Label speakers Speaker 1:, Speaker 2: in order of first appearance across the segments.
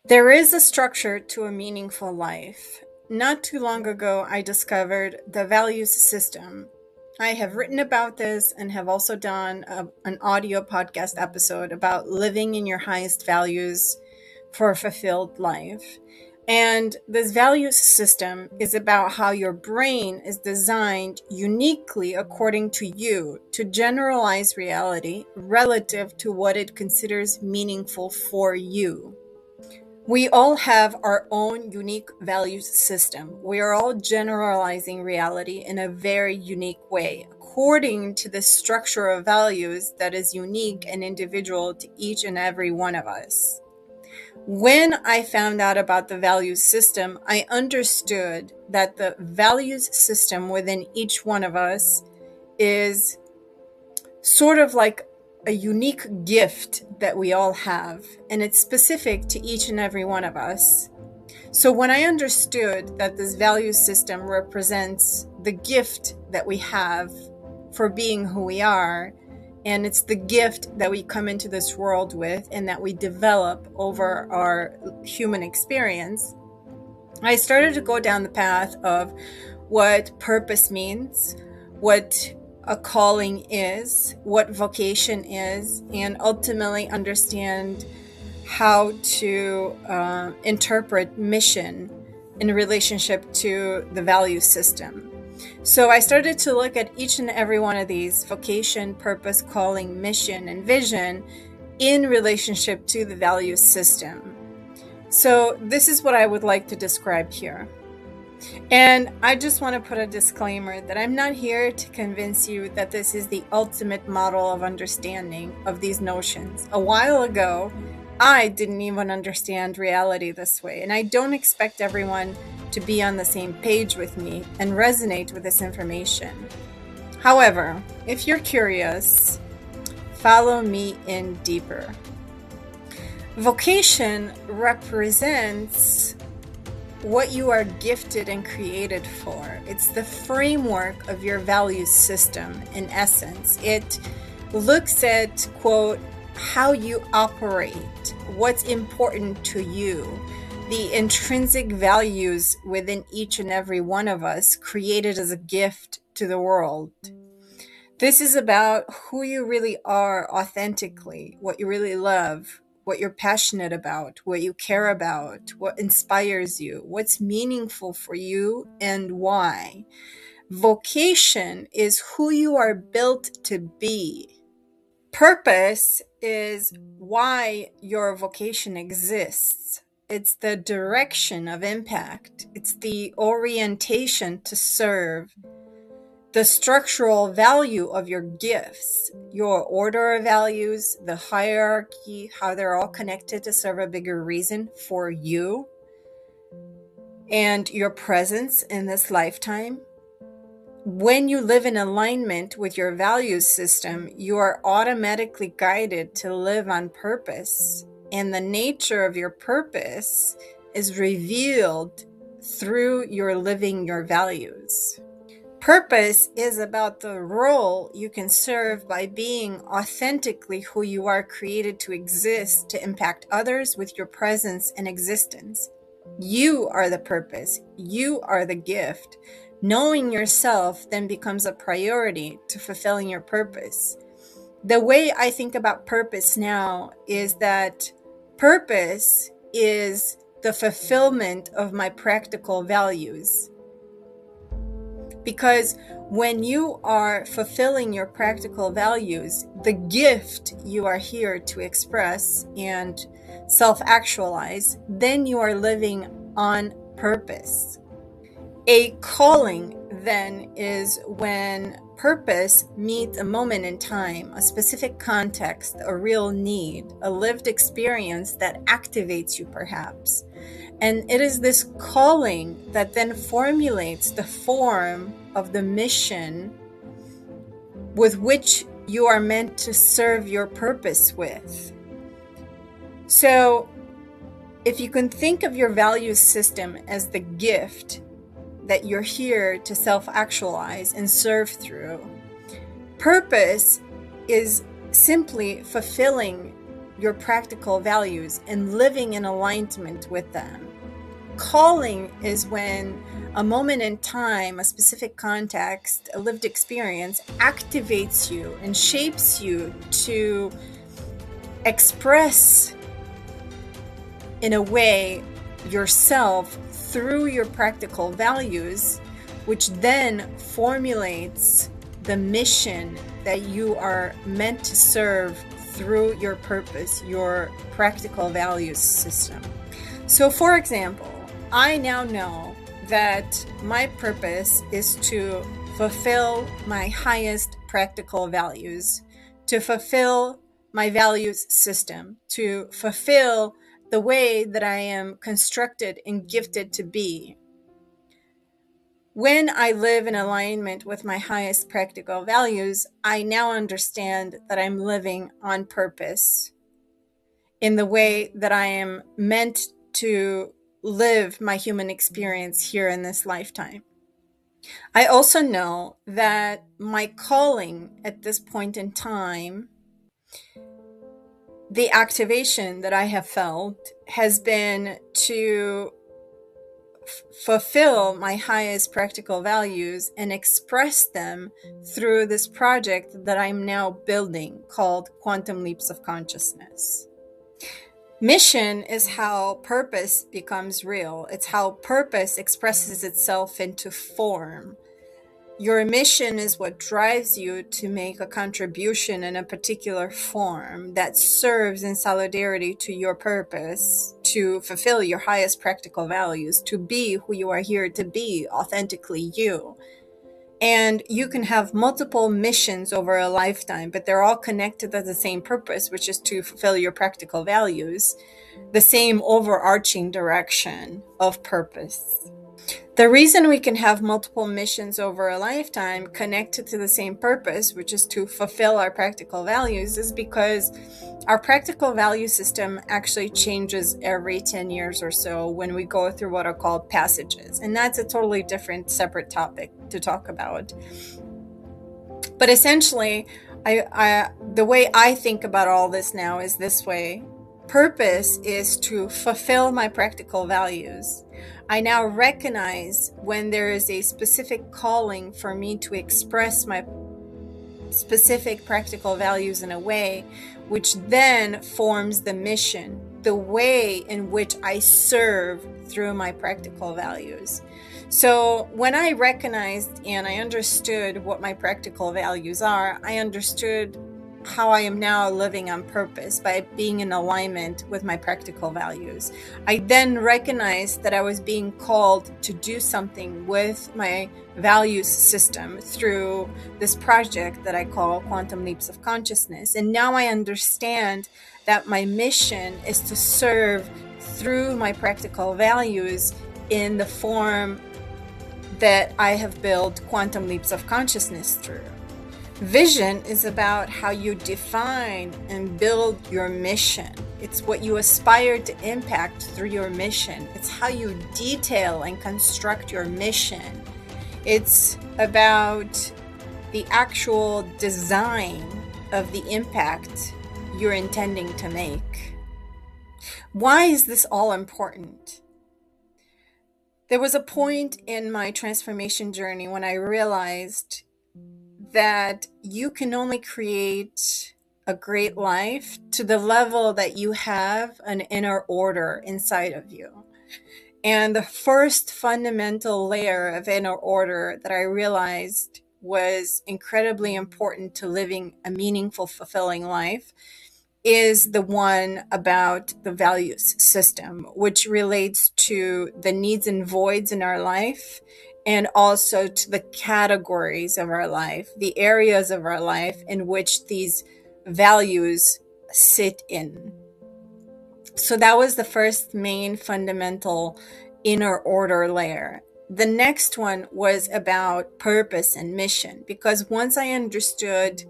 Speaker 1: There is a structure to a meaningful life. Not too long ago, I discovered the values system. I have written about this and have also done an audio podcast episode about living in your highest values for a fulfilled life. And this values system is about how your brain is designed uniquely according to you to generalize reality relative to what it considers meaningful for you. We all have our own unique values system. We are all generalizing reality in a very unique way, according to the structure of values that is unique and individual to each and every one of us. When I found out about the values system, I understood that the values system within each one of us is sort of like a unique gift that we all have, and it's specific to each and every one of us. So when I understood that this value system represents the gift that we have for being who we are, and it's the gift that we come into this world with and that we develop over our human experience, I started to go down the path of what purpose means, what a calling is, what vocation is, and ultimately understand how to interpret mission in relationship to the value system. So I started to look at each and every one of these: vocation, purpose, calling, mission, and vision in relationship to the value system. So this is what I would like to describe here. And I just want to put a disclaimer that I'm not here to convince you that this is the ultimate model of understanding of these notions. A while ago, I didn't even understand reality this way, and I don't expect everyone to be on the same page with me and resonate with this information. However, if you're curious, follow me in deeper. Vocation represents what you are gifted and created for. It's the framework of your value system in essence. It looks at, quote, how you operate, what's important to you, the intrinsic values within each and every one of us created as a gift to the world. This is about who you really are authentically, what you really love, what you're passionate about, what you care about, what inspires you, what's meaningful for you, and why. Vocation is who you are built to be. Purpose is why your vocation exists. It's the direction of impact. It's the orientation to serve. The structural value of your gifts, your order of values, the hierarchy, how they're all connected to serve a bigger reason for you and your presence in this lifetime. When you live in alignment with your value system, you are automatically guided to live on purpose, and the nature of your purpose is revealed through your living your values. Purpose is about the role you can serve by being authentically who you are created to exist, to impact others with your presence and existence. You are the purpose. You are the gift. Knowing yourself then becomes a priority to fulfilling your purpose. The way I think about purpose now is that purpose is the fulfillment of my practical values. Because when you are fulfilling your practical values, the gift you are here to express and self-actualize, then you are living on purpose. A calling then is when purpose meets a moment in time, a specific context, a real need, a lived experience that activates you perhaps. And it is this calling that then formulates the form of the mission with which you are meant to serve your purpose with. So if you can think of your value system as the gift that you're here to self-actualize and serve through, purpose is simply fulfilling your practical values and living in alignment with them. Calling is when a moment in time, a specific context, a lived experience activates you and shapes you to express in a way yourself through your practical values, which then formulates the mission that you are meant to serve through your purpose, your practical values system. So, for example, I now know that my purpose is to fulfill my highest practical values, to fulfill my values system, to fulfill the way that I am constructed and gifted to be. When I live in alignment with my highest practical values, I now understand that I'm living on purpose in the way that I am meant to live my human experience here in this lifetime. I also know that my calling at this point in time, the activation that I have felt, has been to fulfill my highest practical values and express them through this project that I'm now building called Quantum Leaps of Consciousness. Mission is how purpose becomes real. It's how purpose expresses itself into form. Your mission is what drives you to make a contribution in a particular form that serves in solidarity to your purpose, to fulfill your highest practical values, to be who you are here to be, authentically you. And you can have multiple missions over a lifetime, but they're all connected to the same purpose, which is to fulfill your practical values, the same overarching direction of purpose. The reason we can have multiple missions over a lifetime connected to the same purpose, which is to fulfill our practical values, is because our practical value system actually changes every 10 years or so when we go through what are called passages. And that's a totally different, separate topic to talk about. But essentially, the way I think about all this now is this way. Purpose is to fulfill my practical values. I now recognize when there is a specific calling for me to express my specific practical values in a way which then forms the mission, the way in which I serve through my practical values. So when I recognized and I understood what my practical values are, I understood how I am now living on purpose by being in alignment with my practical values. I then recognized that I was being called to do something with my values system through this project that I call Quantum Leaps of Consciousness. And now I understand that my mission is to serve through my practical values in the form that I have built Quantum Leaps of Consciousness through. Vision is about how you define and build your mission. It's what you aspire to impact through your mission. It's how you detail and construct your mission. It's about the actual design of the impact you're intending to make. Why is this all important? There was a point in my transformation journey when I realized that you can only create a great life to the level that you have an inner order inside of you. And the first fundamental layer of inner order that I realized was incredibly important to living a meaningful, fulfilling life is the one about the values system, which relates to the needs and voids in our life, and also to the categories of our life, the areas of our life in which these values sit in. So that was the first main fundamental inner order layer. The next one was about purpose and mission, because once I understood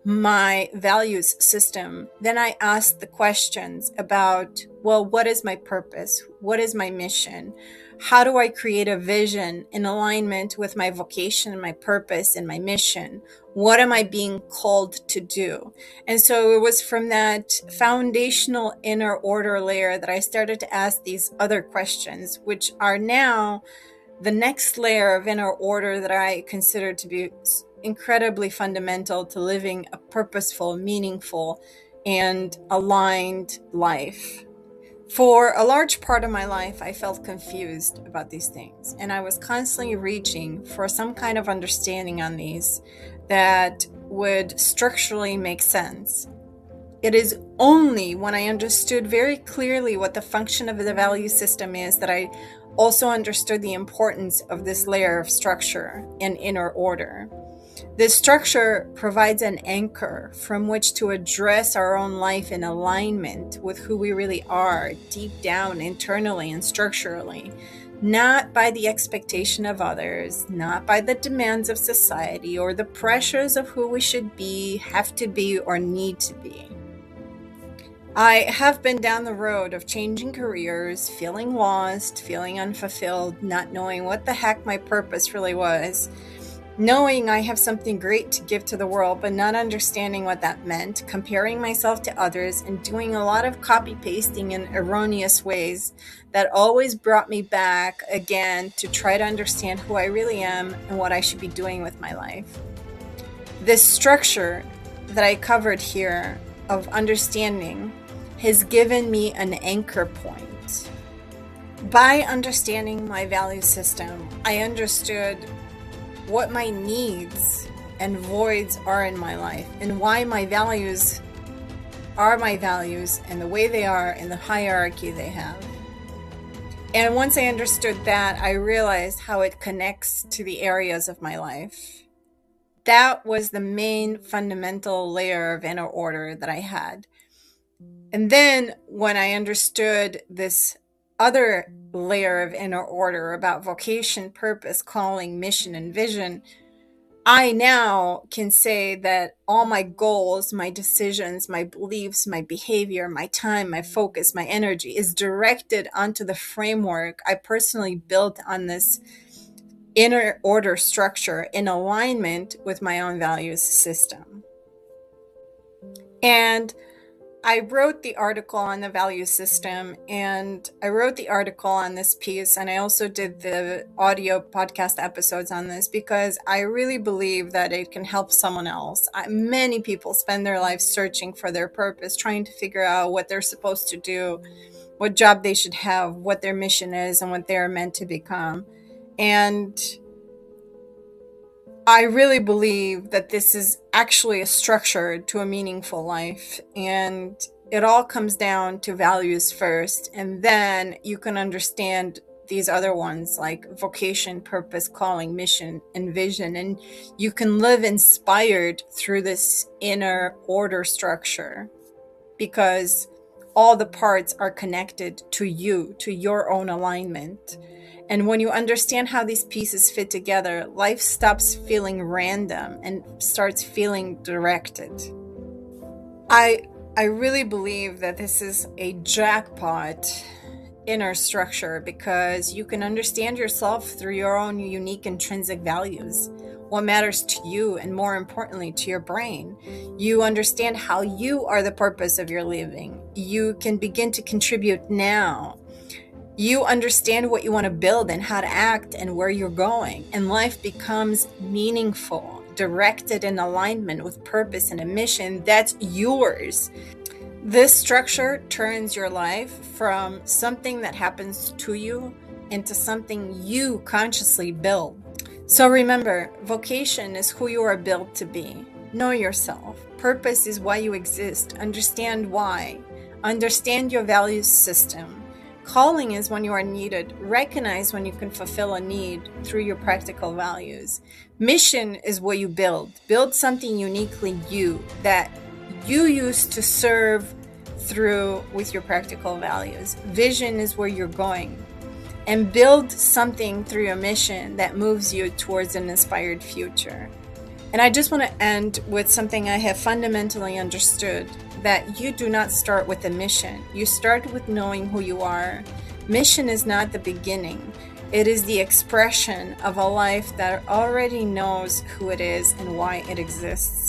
Speaker 1: my values system, then I asked the questions about, well, what is my purpose? What is my mission? How do I create a vision in alignment with my vocation, my purpose, and my mission? What am I being called to do? And so it was from that foundational inner order layer that I started to ask these other questions, which are now the next layer of inner order that I consider to be incredibly fundamental to living a purposeful, meaningful, and aligned life. For a large part of my life, I felt confused about these things, and I was constantly reaching for some kind of understanding on these that would structurally make sense. It is only when I understood very clearly what the function of the value system is that I also understood the importance of this layer of structure and inner order. This structure provides an anchor from which to address our own life in alignment with who we really are, deep down, internally and structurally, not by the expectation of others, not by the demands of society or the pressures of who we should be, have to be, or need to be. I have been down the road of changing careers, feeling lost, feeling unfulfilled, not knowing what the heck my purpose really was, knowing I have something great to give to the world, but not understanding what that meant, comparing myself to others, and doing a lot of copy pasting in erroneous ways that always brought me back again to try to understand who I really am and what I should be doing with my life. This structure that I covered here of understanding has given me an anchor point. By understanding my value system, I understood what my needs and voids are in my life and why my values are my values and the way they are in the hierarchy they have. And once I understood that, I realized how it connects to the areas of my life. That was the main fundamental layer of inner order that I had. And then when I understood this other layer of inner order about vocation, purpose, calling, mission, and vision, I now can say that all my goals, my decisions, my beliefs, my behavior, my time, my focus, my energy is directed onto the framework I personally built on this inner order structure in alignment with my own values system. And I wrote the article on the value system, and I wrote the article on this piece, and I also did the audio podcast episodes on this because I really believe that it can help someone else. Many people spend their lives searching for their purpose, trying to figure out what they're supposed to do, what job they should have, what their mission is, and what they're meant to become. And I really believe that this is actually a structure to a meaningful life, and it all comes down to values first, and then you can understand these other ones like vocation, purpose, calling, mission, and vision, and you can live inspired through this inner order structure because all the parts are connected to you, to your own alignment. And when you understand how these pieces fit together, life stops feeling random and starts feeling directed. I really believe that this is a jackpot inner structure because you can understand yourself through your own unique intrinsic values, what matters to you, and more importantly, to your brain. You understand how you are the purpose of your living. You can begin to contribute now. You understand what you want to build and how to act and where you're going, and life becomes meaningful, directed in alignment with purpose and a mission that's yours. This structure turns your life from something that happens to you into something you consciously build. So remember, vocation is who you are built to be. Know yourself. Purpose is why you exist. Understand why. Understand your values system. Calling is when you are needed. Recognize when you can fulfill a need through your practical values. Mission is what you build. Build something uniquely you that you use to serve through with your practical values. Vision is where you're going. And build something through your mission that moves you towards an inspired future. And I just want to end with something I have fundamentally understood, that you do not start with a mission. You start with knowing who you are. Mission is not the beginning. It is the expression of a life that already knows who it is and why it exists.